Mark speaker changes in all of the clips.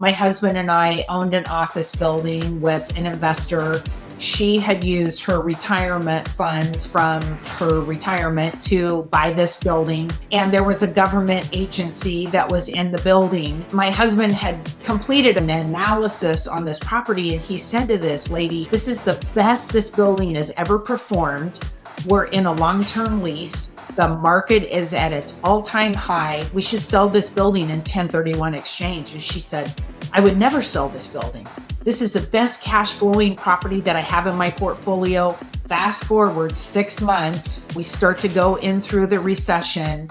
Speaker 1: My husband and I owned an office building with an investor. She had used her retirement funds from her retirement to buy this building. And there was a government agency that was in the building. My husband had completed an analysis on this property, and he said to this lady, "This is the best this building has ever performed. We're in a long-term lease. The market is at its all-time high. We should sell this building in 1031 exchange." And she said, "I would never sell this building. This is the best cash flowing property that I have in my portfolio." Fast forward 6 months, we start to go in through the recession.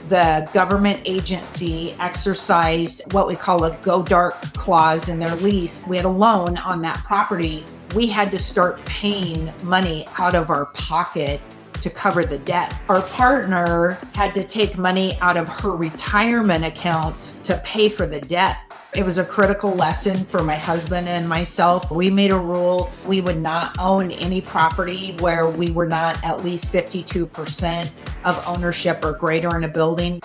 Speaker 1: The government agency exercised what we call a go dark clause in their lease. We had a loan on that property. We had to start paying money out of our pocket to cover the debt. Our partner had to take money out of her retirement accounts to pay for the debt. It was a critical lesson for my husband and myself. We made a rule we would not own any property where we were not at least 52% of ownership or greater in a building.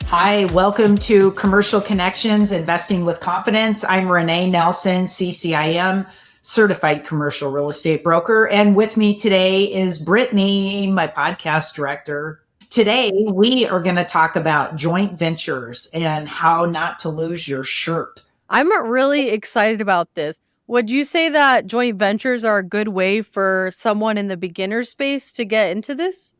Speaker 1: Hi, welcome to Commercial Connections, Investing with Confidence. I'm Rene Nelson, CCIM, Certified Commercial Real Estate Broker. And with me today is Brittny, my podcast director. Today, we are going to talk about joint ventures and how not to lose your shirt.
Speaker 2: I'm really excited about this. Would you say that joint ventures are a good way for someone in the beginner space to get into this?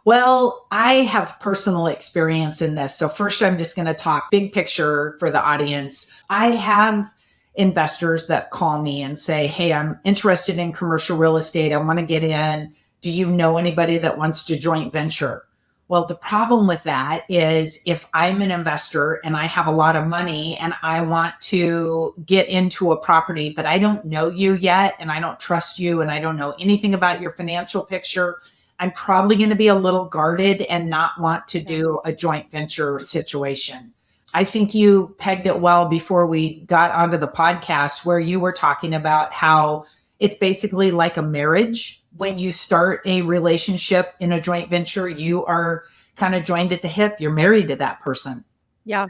Speaker 1: Well, I have personal experience in this. So first, I'm just going to talk big picture for the audience. I have investors that call me and say, "Hey, I'm interested in commercial real estate. I want to get in. Do you know anybody that wants to joint venture?" Well, the problem with that is if I'm an investor and I have a lot of money and I want to get into a property, but I don't know you yet and I don't trust you and I don't know anything about your financial picture, I'm probably going to be a little guarded and not want to do a joint venture situation. I think you pegged it well before we got onto the podcast, where you were talking about how it's basically like a marriage. When you start a relationship in a joint venture, you are kind of joined at the hip. You're married to that person.
Speaker 2: Yeah.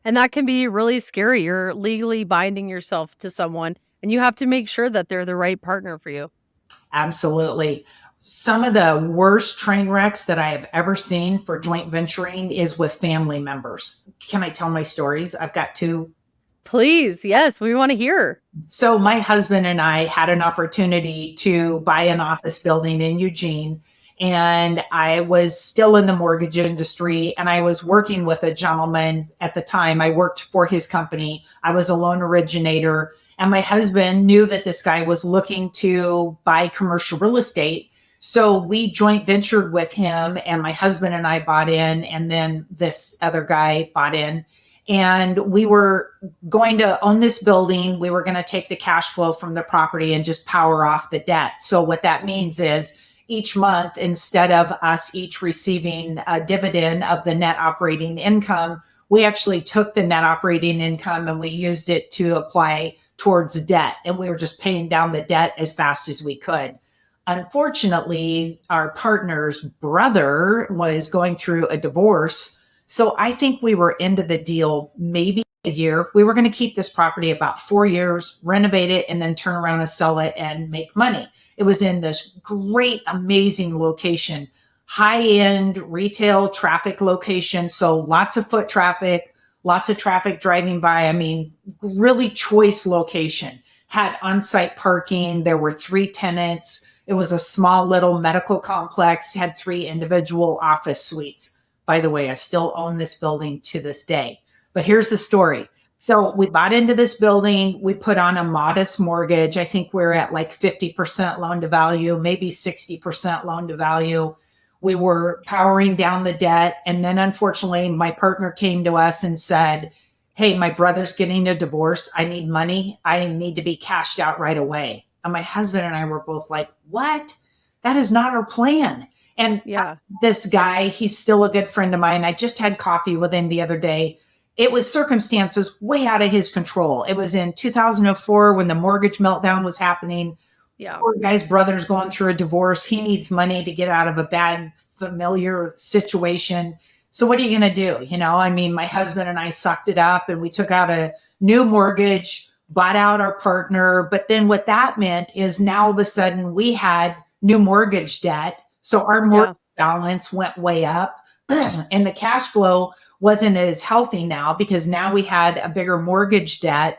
Speaker 2: And that can be really scary. You're legally binding yourself to someone, and you have to make sure that they're the right partner for you.
Speaker 1: Absolutely. Some of the worst train wrecks that I have ever seen for joint venturing is with family members. Can I tell my stories? I've got two.
Speaker 2: Please. Yes, we want to hear.
Speaker 1: So my husband and I had an opportunity to buy an office building in Eugene, and I was still in the mortgage industry, and I was working with a gentleman at the time. I worked for his company. I was a loan originator, and my husband knew that this guy was looking to buy commercial real estate. So we joint ventured with him, and my husband and I bought in, and then this other guy bought in. And we were going to own this building. We were going to take the cash flow from the property and just power off the debt. So what that means is each month, instead of us each receiving a dividend of the net operating income, we actually took the net operating income and we used it to apply towards debt. And we were just paying down the debt as fast as we could. Unfortunately, our partner's brother was going through a divorce. So I think we were into the deal maybe a year. We were going to keep this property about 4 years, renovate it, and then turn around and sell it and make money. It was in this great, amazing location, high-end retail traffic location. So lots of foot traffic, lots of traffic driving by. I mean, really choice location. Had on-site parking. There were 3 tenants. It was a small little medical complex, had 3 individual office suites. By the way, I still own this building to this day. But here's the story. So we bought into this building. We put on a modest mortgage. I think we're at like 50% loan to value, maybe 60% loan to value. We were powering down the debt. And then unfortunately, my partner came to us and said, "Hey, my brother's getting a divorce. I need money. I need to be cashed out right away." And my husband and I were both like, "What? That is not our plan." And this guy, he's still a good friend of mine. I just had coffee with him the other day. It was circumstances way out of his control. It was in 2004 when the mortgage meltdown was happening.
Speaker 2: Yeah.
Speaker 1: Poor guy's brother's going through a divorce. He needs money to get out of a bad, familiar situation. So what are you going to do? I mean, my husband and I sucked it up and we took out a new mortgage, bought out our partner. But then what that meant is now all of a sudden we had new mortgage debt. So our mortgage
Speaker 2: Yeah.
Speaker 1: balance went way up and the cash flow wasn't as healthy now because now we had a bigger mortgage debt.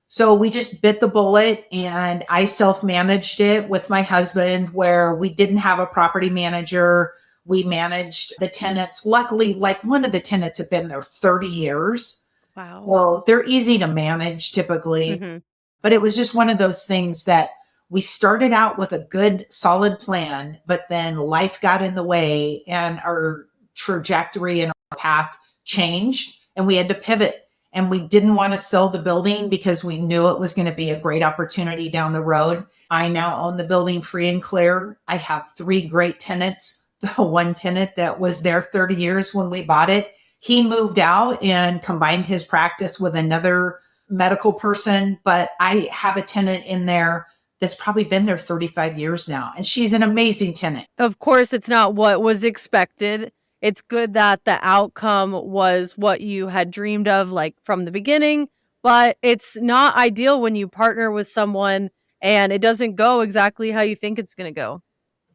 Speaker 1: So we just bit the bullet and I self managed it with my husband where we didn't have a property manager. We managed the tenants. Luckily, like one of the tenants had been there 30 years.
Speaker 2: Wow.
Speaker 1: Well, they're easy to manage typically,
Speaker 2: Hmm.
Speaker 1: but it was just one of those things that we started out with a good, solid plan, but then life got in the way and our trajectory and our path changed and we had to pivot. And we didn't want to sell the building because we knew it was going to be a great opportunity down the road. I now own the building free and clear. I have three great tenants. The one tenant that was there 30 years when we bought it, he moved out and combined his practice with another medical person, but I have a tenant in there that's probably been there 35 years now, and she's an amazing tenant.
Speaker 2: Of course, it's not what was expected. It's good that the outcome was what you had dreamed of, like from the beginning, but it's not ideal when you partner with someone and it doesn't go exactly how you think it's going to go.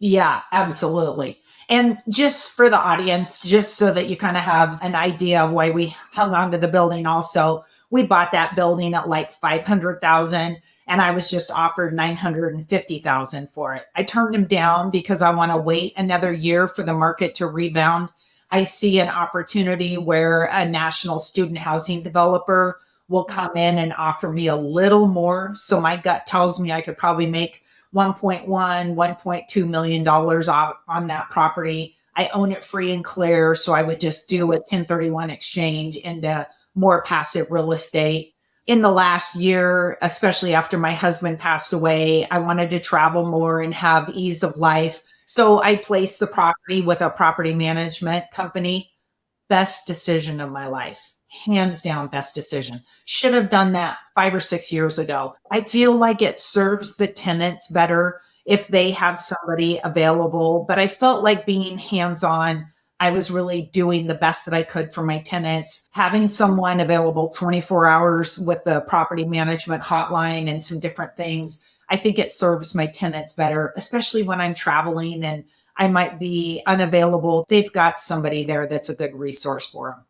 Speaker 1: Yeah, absolutely. And just for the audience, just so that you kind of have an idea of why we hung on to the building also, we bought that building at like 500,000 and I was just offered 950,000 for it. I turned him down because I want to wait another year for the market to rebound. I see an opportunity where a national student housing developer will come in and offer me a little more. So my gut tells me I could probably make 1.1, $1.2 million on that property. I own it free and clear. So I would just do a 1031 exchange into more passive real estate. In the last year, especially after my husband passed away, I wanted to travel more and have ease of life. So I placed the property with a property management company. Best decision of my life. Hands down, best decision. Should have done that 5 or 6 years ago. I feel like it serves the tenants better if they have somebody available, but I felt like being hands on. I was really doing the best that I could for my tenants. Having someone available 24 hours with the property management hotline and some different things, I think it serves my tenants better, especially when I'm traveling and I might be unavailable. They've got somebody there that's a good resource for them.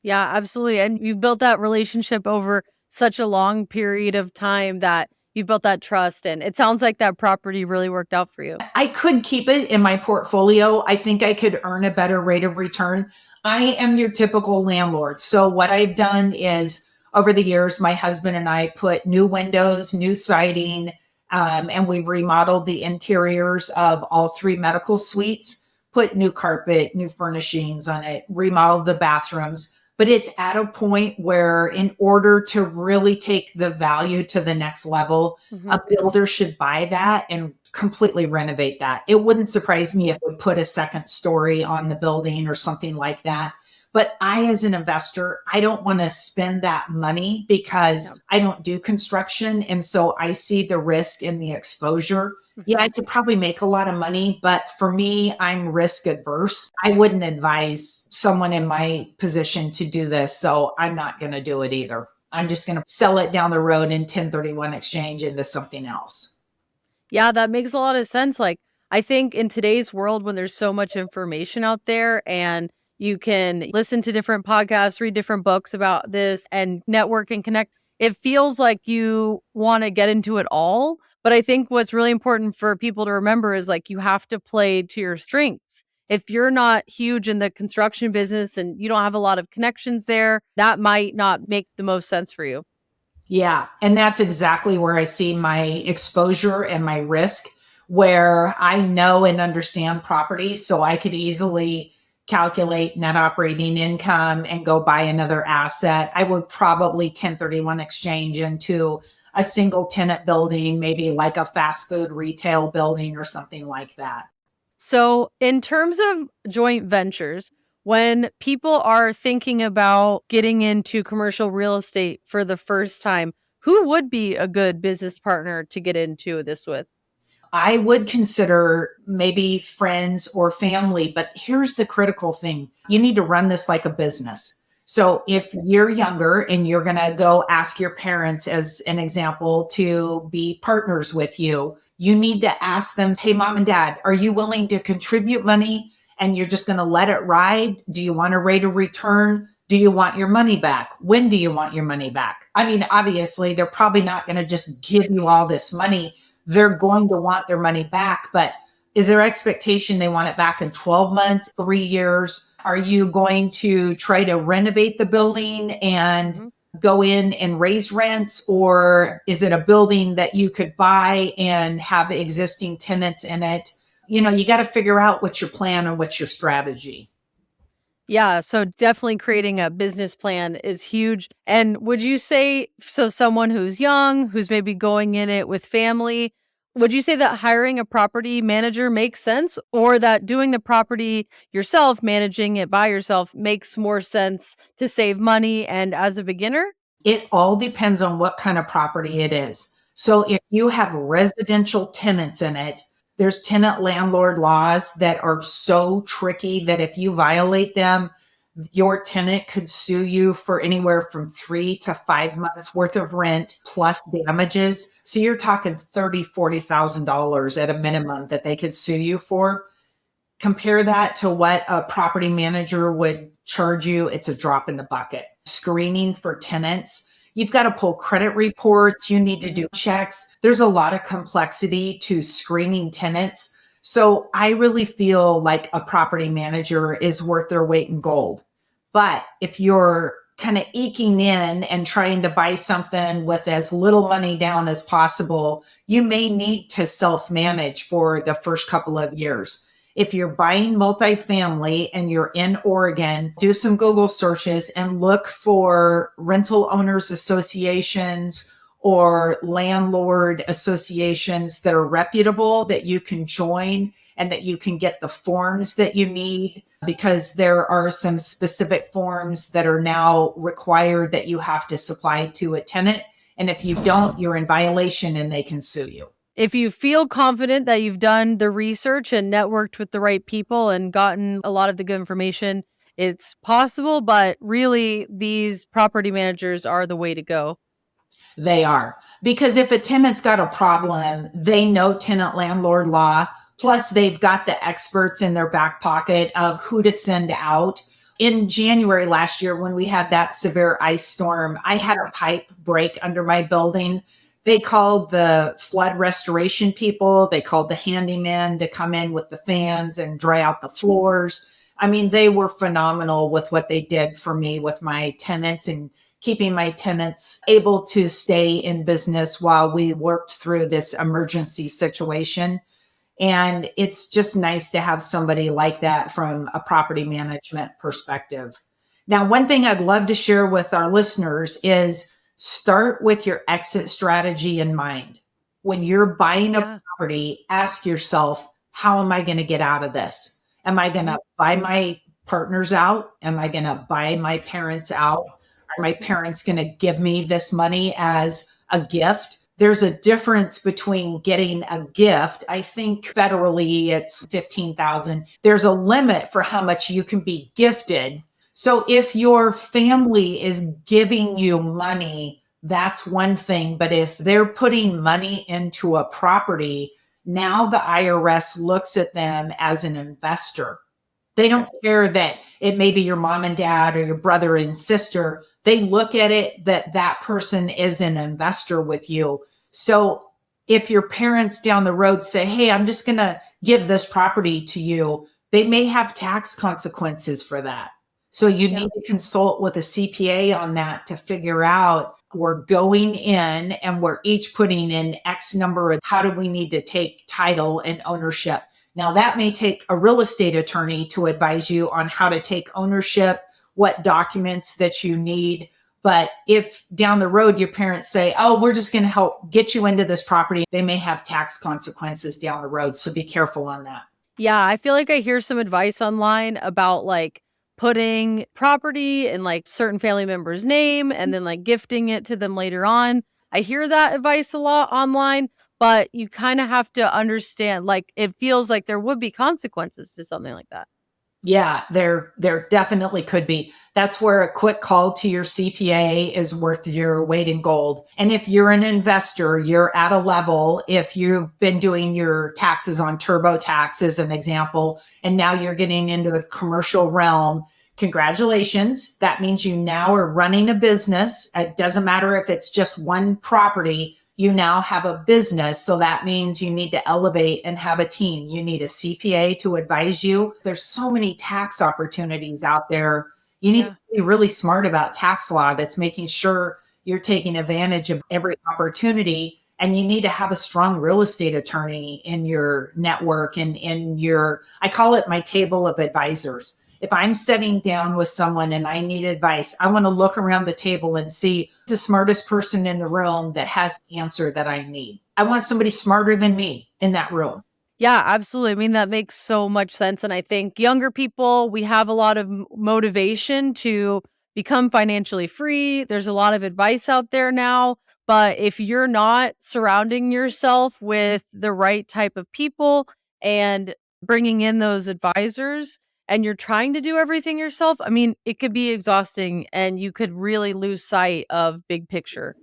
Speaker 2: Yeah, absolutely. And you've built that relationship over such a long period of time that you've built that trust. And it sounds like that property really worked out for you.
Speaker 1: I could keep it in my portfolio. I think I could earn a better rate of return. I am your typical landlord. So, what I've done is over the years, my husband and I put new windows, new siding, and we remodeled the interiors of all three medical suites, put new carpet, new furnishings on it, remodeled the bathrooms. But it's at a point where, in order to really take the value to the next level,
Speaker 2: Hmm.
Speaker 1: a builder should buy that and completely renovate that. It wouldn't surprise me if we put a second story on the building or something like that. But I, as an investor, I don't want to spend that money
Speaker 2: Yeah.
Speaker 1: because I don't do construction. And so I see the risk and the exposure. Yeah,
Speaker 2: Hmm.
Speaker 1: I could probably make a lot of money, but for me, I'm risk adverse. I wouldn't advise someone in my position to do this. So I'm not going to do it either. I'm just going to sell it down the road in 1031 exchange into something else.
Speaker 2: Yeah, that makes a lot of sense. Like, I think in today's world, when there's so much information out there and you can listen to different podcasts, read different books about this, and network and connect, it feels like you want to get into it all. But I think what's really important for people to remember is like you have to play to your strengths. If you're not huge in the construction business and you don't have a lot of connections there, that might not make the most sense for you.
Speaker 1: Yeah. And that's exactly where I see my exposure and my risk, where I know and understand property. So I could easily calculate net operating income and go buy another asset. I would probably 1031 exchange into a single tenant building, maybe like a fast food retail building or something like that.
Speaker 2: So, in terms of joint ventures, when people are thinking about getting into commercial real estate for the first time, who would be a good business partner to get into this with?
Speaker 1: I would consider maybe friends or family, but here's the critical thing. You need to run this like a business. So if you're younger and you're going to go ask your parents, as an example, to be partners with you, you need to ask them, hey, mom and dad, are you willing to contribute money and you're just going to let it ride? Do you want a rate of return? Do you want your money back? When do you want your money back? I mean, obviously, they're probably not going to just give you all this money. They're going to want their money back, but is their expectation they want it back in 12 months, 3 years? Are you going to try to renovate the building and
Speaker 2: Mhm.
Speaker 1: go in and raise rents? Or is it a building that you could buy and have existing tenants in it? You got to figure out what's your plan and what's your strategy.
Speaker 2: Yeah, so definitely creating a business plan is huge. And would you say, so someone who's young, who's maybe going in it with family, would you say that hiring a property manager makes sense, or that doing the property yourself, managing it by yourself, makes more sense to save money and as a beginner?
Speaker 1: It all depends on what kind of property it is. So if you have residential tenants in it, there's tenant landlord laws that are so tricky that if you violate them, your tenant could sue you for anywhere from 3 to 5 months worth of rent plus damages. So you're talking $30,000, $40,000 at a minimum that they could sue you for. Compare that to what a property manager would charge you. It's a drop in the bucket. Screening for tenants. You've got to pull credit reports. You need to do checks. There's a lot of complexity to screening tenants. So I really feel like a property manager is worth their weight in gold. But if you're kind of eking in and trying to buy something with as little money down as possible, you may need to self manage for the first couple of years. If you're buying multifamily and you're in Oregon, do some Google searches and look for rental owners associations or landlord associations that are reputable that you can join and that you can get the forms that you need, because there are some specific forms that are now required that you have to supply to a tenant. And if you don't, you're in violation and they can sue you.
Speaker 2: If you feel confident that you've done the research and networked with the right people and gotten a lot of the good information, it's possible, but really these property managers are the way to go.
Speaker 1: They are. Because if a tenant's got a problem, they know tenant landlord law. Plus, they've got the experts in their back pocket of who to send out. In January last year, when we had that severe ice storm, I had a pipe break under my building. They called the flood restoration people, they called the handyman to come in with the fans and dry out the floors. I mean, they were phenomenal with what they did for me with my tenants and keeping my tenants able to stay in business while we worked through this emergency situation. And it's just nice to have somebody like that from a property management perspective. Now, one thing I'd love to share with our listeners is start with your exit strategy in mind. When you're buying a
Speaker 2: Yeah.
Speaker 1: property, ask yourself, how am I going to get out of this? Am I going
Speaker 2: Mhm.
Speaker 1: to buy my partners out? Am I going to buy my parents out? Are my parents going to give me this money as a gift? There's a difference between getting a gift. I think federally it's 15,000. There's a limit for how much you can be gifted. So if your family is giving you money, that's one thing. But if they're putting money into a property, now the IRS looks at them as an investor. They don't care that it may be your mom and dad or your brother and sister. They look at it that that person is an investor with you. So if your parents down the road say, hey, I'm just going to give this property to you, they may have tax consequences for that. So you
Speaker 2: Yeah.
Speaker 1: need to consult with a CPA on that to figure out we're going in and we're each putting in X number of how do we need to take title and ownership. Now, that may take a real estate attorney to advise you on how to take ownership, what documents that you need. But if down the road your parents say, oh, we're just going to help get you into this property, they may have tax consequences down the road. So be careful on that.
Speaker 2: Yeah, I feel like I hear some advice online about like putting property in like certain family members' name and then like gifting it to them later on. I hear that advice a lot online, but you kind of have to understand, like, it feels like there would be consequences to something like that.
Speaker 1: Yeah, there definitely could be. That's where a quick call to your CPA is worth your weight in gold. And if you're an investor, you're at a level, if you've been doing your taxes on TurboTax as an example, and now you're getting into the commercial realm, congratulations. That means you now are running a business. It doesn't matter if it's just one property, you now have a business. So that means you need to elevate and have a team. You need a CPA to advise you. There's so many tax opportunities out there. You need to
Speaker 2: Yeah.
Speaker 1: be really smart about tax law that's making sure you're taking advantage of every opportunity. And you need to have a strong real estate attorney in your network and in your, I call it my table of advisors. If I'm sitting down with someone and I need advice, I want to look around the table and see who's the smartest person in the room that has the answer that I need. I want somebody smarter than me in that room.
Speaker 2: Yeah, absolutely. I mean, that makes so much sense. And I think younger people, we have a lot of motivation to become financially free. There's a lot of advice out there now. But if you're not surrounding yourself with the right type of people and bringing in those advisors, and you're trying to do everything yourself, I mean, it could be exhausting and you could really lose sight of big picture.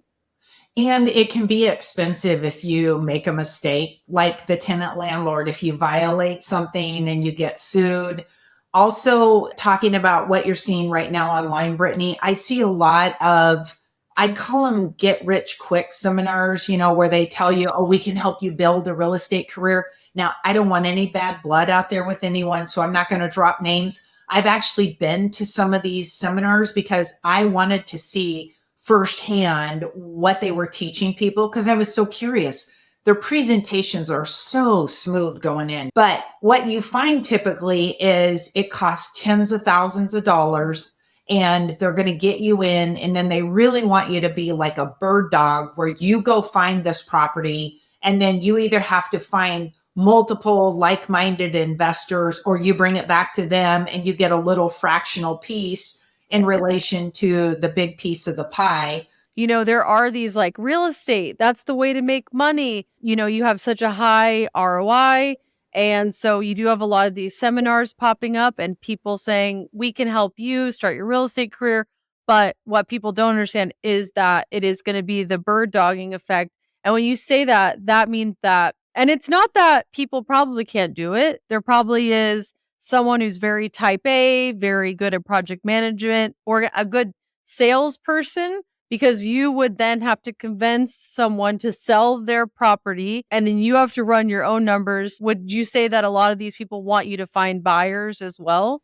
Speaker 1: And it can be expensive if you make a mistake, like the tenant landlord, if you violate something and you get sued. Also, talking about what you're seeing right now online, Brittany, I see a lot of, I'd call them get rich quick seminars, where they tell you, oh, we can help you build a real estate career. Now, I don't want any bad blood out there with anyone, so I'm not going to drop names. I've actually been to some of these seminars because I wanted to see firsthand what they were teaching people because I was so curious. Their presentations are so smooth going in. But what you find typically is it costs tens of thousands of dollars and they're going to get you in. And then they really want you to be like a bird dog where you go find this property. And then you either have to find multiple like minded investors or you bring it back to them and you get a little fractional piece in relation to the big piece of the pie.
Speaker 2: There are these like real estate, that's the way to make money. You have such a high ROI. And so you do have a lot of these seminars popping up and people saying, we can help you start your real estate career. But what people don't understand is that it is going to be the bird dogging effect. And when you say that, that means that, and it's not that people probably can't do it. There probably is someone who's very type A, very good at project management, or a good salesperson, because you would then have to convince someone to sell their property and then you have to run your own numbers. Would you say that a lot of these people want you to find buyers as well?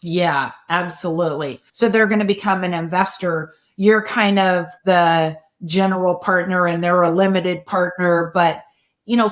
Speaker 1: Yeah, absolutely. So they're going to become an investor. You're kind of the general partner and they're a limited partner. But,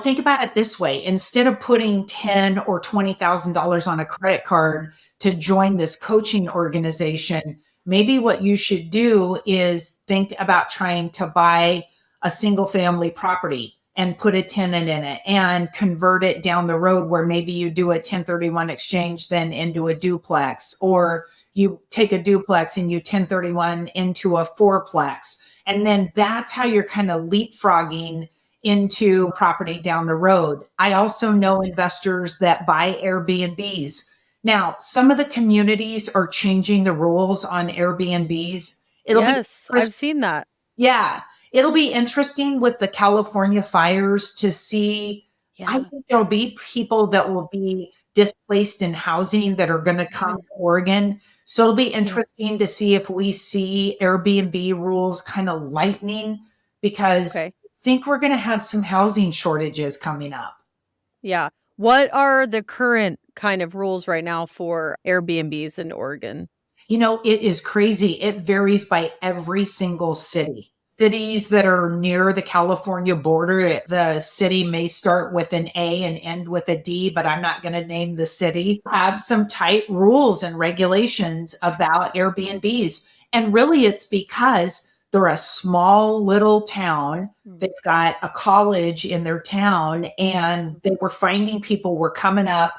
Speaker 1: think about it this way. Instead of putting 10 or $20,000 on a credit card to join this coaching organization, maybe what you should do is think about trying to buy a single family property and put a tenant in it and convert it down the road where maybe you do a 1031 exchange then into a duplex, or you take a duplex and you 1031 into a fourplex. And then that's how you're kind of leapfrogging into property down the road. I also know investors that buy Airbnbs. Now, some of the communities are changing the rules on Airbnbs. It'll be
Speaker 2: Yes, I've seen that.
Speaker 1: yeah, it'll be interesting with the California fires to see. I
Speaker 2: Yeah.
Speaker 1: think there'll be people that will be displaced in housing that are going to come
Speaker 2: Mhm.
Speaker 1: to Oregon. So it'll be
Speaker 2: Yeah.
Speaker 1: interesting to see if we see Airbnb rules kind of lightening because
Speaker 2: Okay.
Speaker 1: I think we're going to have some housing shortages coming up.
Speaker 2: Yeah. What are the current kind of rules right now for Airbnbs in Oregon?
Speaker 1: It is crazy. It varies by every single city. Cities that are near the California border, the city may start with an A and end with a D, but I'm not going to name the city, have some tight rules and regulations about Airbnbs. And really, it's because they're a small little town.
Speaker 2: Mm.
Speaker 1: They've got a college in their town, and they were finding people were coming up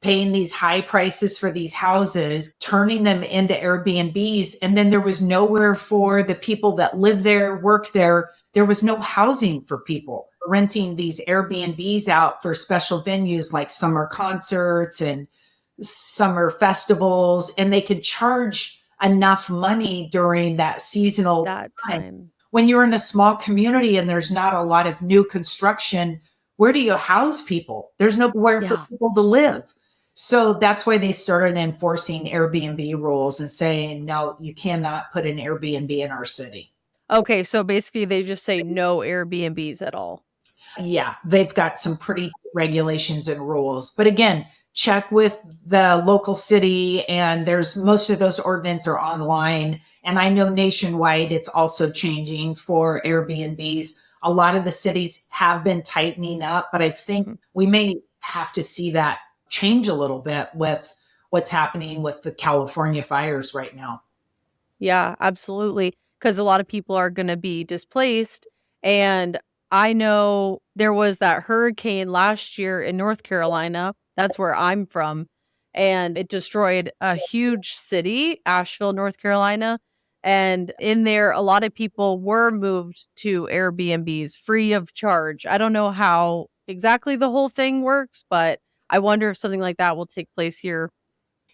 Speaker 1: paying these high prices for these houses, turning them into Airbnbs. And then there was nowhere for the people that live there, work there. There was no housing for people. renting these Airbnbs out for special venues like summer concerts and summer festivals, and they could charge enough money during that seasonal
Speaker 2: That
Speaker 1: time.
Speaker 2: time.
Speaker 1: When you're in a small community and there's not a lot of new construction, where do you house people? There's nowhere for
Speaker 2: Yeah.
Speaker 1: people to live. So that's why they started enforcing Airbnb rules and saying, no, you cannot put an Airbnb in our city.
Speaker 2: Okay, so basically they just say no Airbnbs at all.
Speaker 1: Yeah, they've got some pretty regulations and rules. But again, check with the local city, and there's most of those ordinances are online. And I know nationwide it's also changing for Airbnbs. A lot of the cities have been tightening up, but I think
Speaker 2: Mhm.
Speaker 1: we may have to see that change a little bit with what's happening with the California fires right now.
Speaker 2: Yeah, absolutely. Because a lot of people are going to be displaced. And I know there was that hurricane last year in North Carolina. That's where I'm from. And it destroyed a huge city, Asheville, North Carolina. And in there, a lot of people were moved to Airbnbs free of charge. I don't know how exactly the whole thing works, but I wonder if something like that will take place here.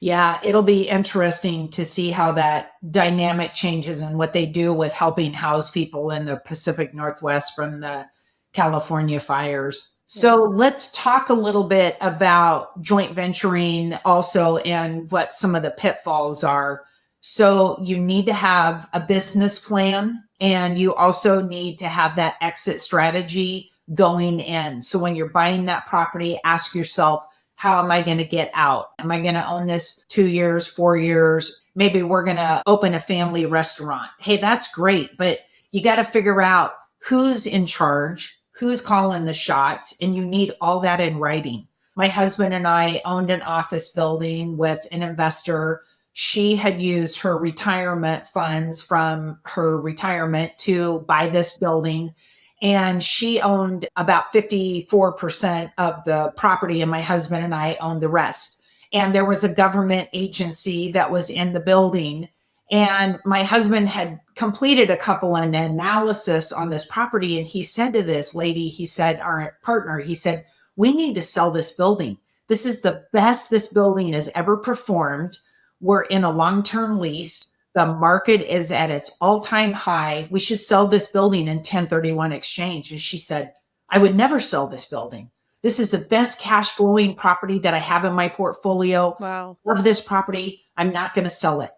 Speaker 1: Yeah, it'll be interesting to see how that dynamic changes and what they do with helping house people in the Pacific Northwest from the California fires. So
Speaker 2: Yeah.
Speaker 1: let's talk a little bit about joint venturing also and what some of the pitfalls are. So you need to have a business plan, and you also need to have that exit strategy going in. So when you're buying that property, ask yourself, how am I going to get out? Am I going to own this 2 years, 4 years? Maybe we're going to open a family restaurant. Hey, that's great, but you got to figure out who's in charge, who's calling the shots, and you need all that in writing. My husband and I owned an office building with an investor. She had used her retirement funds from her retirement to buy this building, and she owned about 54% of the property, and my husband and I owned the rest. And there was a government agency that was in the building, and my husband had completed a couple of analysis on this property, and he said to this lady, he said, our partner, he said, we need to sell this building. This is the best this building has ever performed. We're in a long-term lease. The market is at its all-time high. We should sell this building in 1031 exchange. And she said, I would never sell this building. This is the best cash flowing property that I have in my portfolio.
Speaker 2: Wow.
Speaker 1: Love this property. I'm not going to sell it.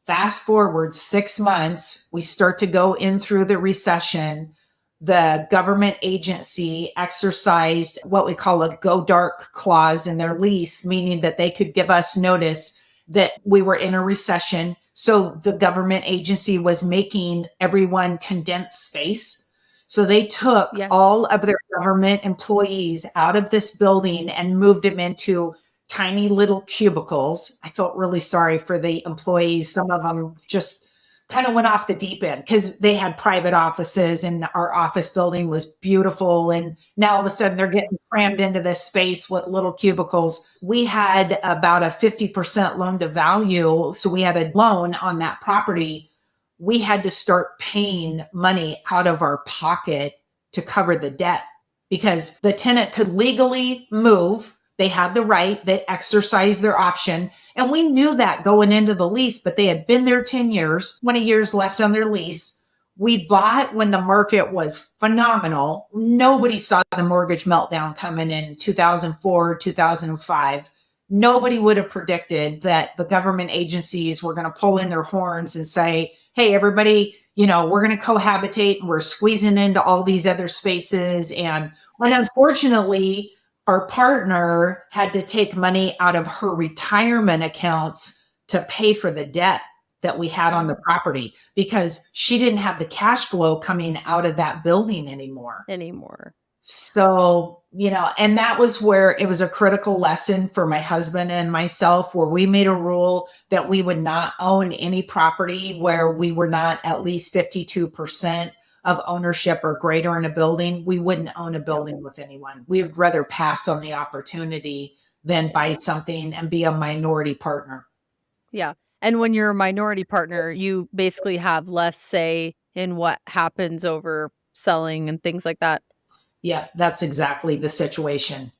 Speaker 1: Fast forward 6 months, we start to go in through the recession. The government agency exercised what we call a go dark clause in their lease, meaning that they could give us notice that we were in a recession. So the government agency was making everyone condense space. So they took
Speaker 2: Yes.
Speaker 1: all of their government employees out of this building and moved them into tiny little cubicles. I felt really sorry for the employees. Some of them just kind of went off the deep end because they had private offices, and our office building was beautiful. And now all of a sudden they're getting crammed into this space with little cubicles. We had about a 50% loan to value. So we had a loan on that property. We had to start paying money out of our pocket to cover the debt because the tenant could legally move. They had the right, they exercised their option. And we knew that going into the lease, but they had been there 10 years, 20 years left on their lease. We bought when the market was phenomenal. Nobody saw the mortgage meltdown coming in 2004, 2005. Nobody would have predicted that the government agencies were going to pull in their horns and say, hey, everybody, we're going to cohabitate and we're squeezing into all these other spaces. And unfortunately, our partner had to take money out of her retirement accounts to pay for the debt that we had on the property because she didn't have the cash flow coming out of that building anymore.
Speaker 2: Anymore.
Speaker 1: So, and that was where it was a critical lesson for my husband and myself, where we made a rule that we would not own any property where we were not at least 52% of ownership or greater in a building. We wouldn't own a
Speaker 2: Yep.
Speaker 1: building with anyone. We would rather pass on the opportunity than buy something and be a minority partner.
Speaker 2: Yeah. And when you're a minority partner, you basically have less say in what happens over selling and things like that.
Speaker 1: Yeah, that's exactly the situation.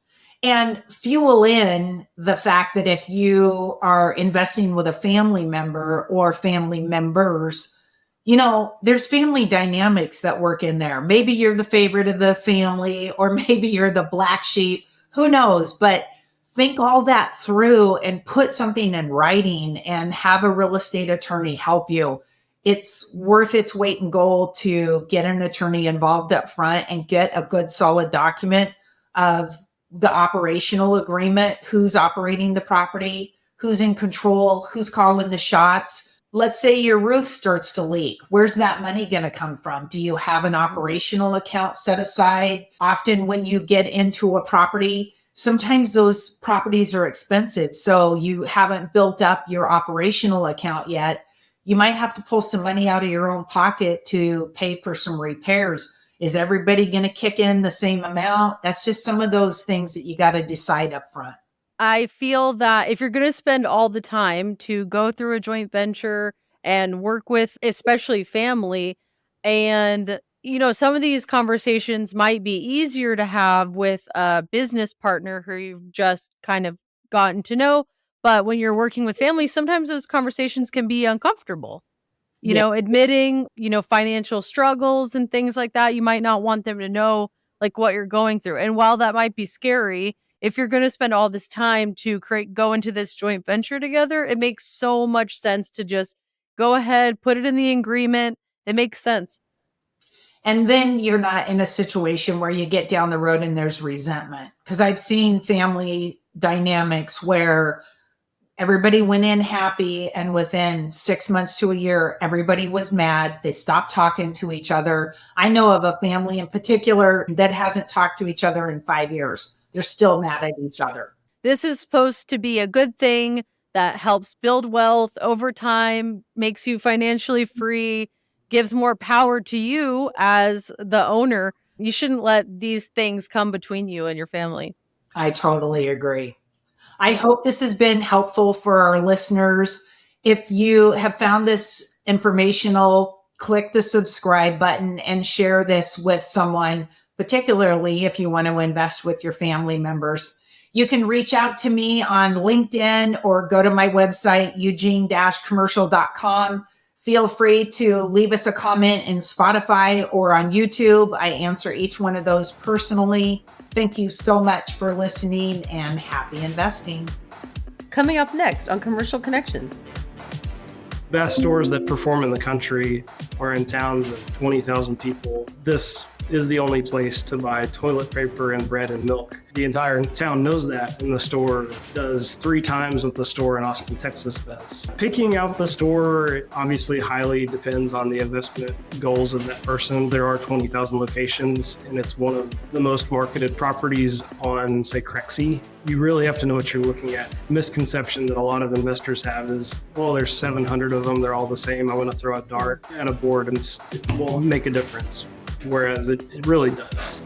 Speaker 1: And fuel in the fact that if you are investing with a family member or family members, there's family dynamics that work in there. Maybe you're the favorite of the family, or maybe you're the black sheep. Who knows? But think all that through and put something in writing and have a real estate attorney help you. It's worth its weight in gold to get an attorney involved up front and get a good solid document of the operational agreement, who's operating the property, who's in control, who's calling the shots. Let's say your roof starts to leak. Where's that money going to come from? Do you have an operational account set aside? Often when you get into a property, sometimes those properties are expensive. So you haven't built up your operational account yet. You might have to pull some money out of your own pocket to pay for some repairs. Is everybody going to kick in the same amount? That's just some of those things that you got to decide up front.
Speaker 2: I feel that if you're going to spend all the time to go through a joint venture and work with, especially family, and some of these conversations might be easier to have with a business partner who you've just kind of gotten to know. But when you're working with family, sometimes those conversations can be uncomfortable.
Speaker 1: Yeah.
Speaker 2: Admitting, financial struggles and things like that. You might not want them to know like what you're going through. And while that might be scary, if you're going to spend all this time to go into this joint venture together, it makes so much sense to just go ahead, put it in the agreement. It makes sense.
Speaker 1: And then you're not in a situation where you get down the road and there's resentment. Because I've seen family dynamics where everybody went in happy, and within 6 months to a year, everybody was mad. They stopped talking to each other. I know of a family in particular that hasn't talked to each other in 5 years. They're still mad at each other.
Speaker 2: This is supposed to be a good thing that helps build wealth over time, makes you financially free, gives more power to you as the owner. You shouldn't let these things come between you and your family.
Speaker 1: I totally agree. I hope this has been helpful for our listeners. If you have found this informational, click the subscribe button and share this with someone, particularly if you want to invest with your family members. You can reach out to me on LinkedIn or go to my website, eugene-commercial.com. Feel free to leave us a comment in Spotify or on YouTube. I answer each one of those personally. Thank you so much for listening, and happy investing.
Speaker 2: Coming up next on Commercial Connections.
Speaker 3: Best stores that perform in the country are in towns of 20,000 people. This is the only place to buy toilet paper and bread and milk. The entire town knows that, and the store does 3 times what the store in Austin, Texas does. Picking out the store obviously highly depends on the investment goals of that person. There are 20,000 locations, and it's one of the most marketed properties on, say, Crexy. You really have to know what you're looking at. Misconception that a lot of investors have is, well, there's 700 of them, they're all the same. I want to throw a dart at a board and it won't make a difference. Whereas it really does.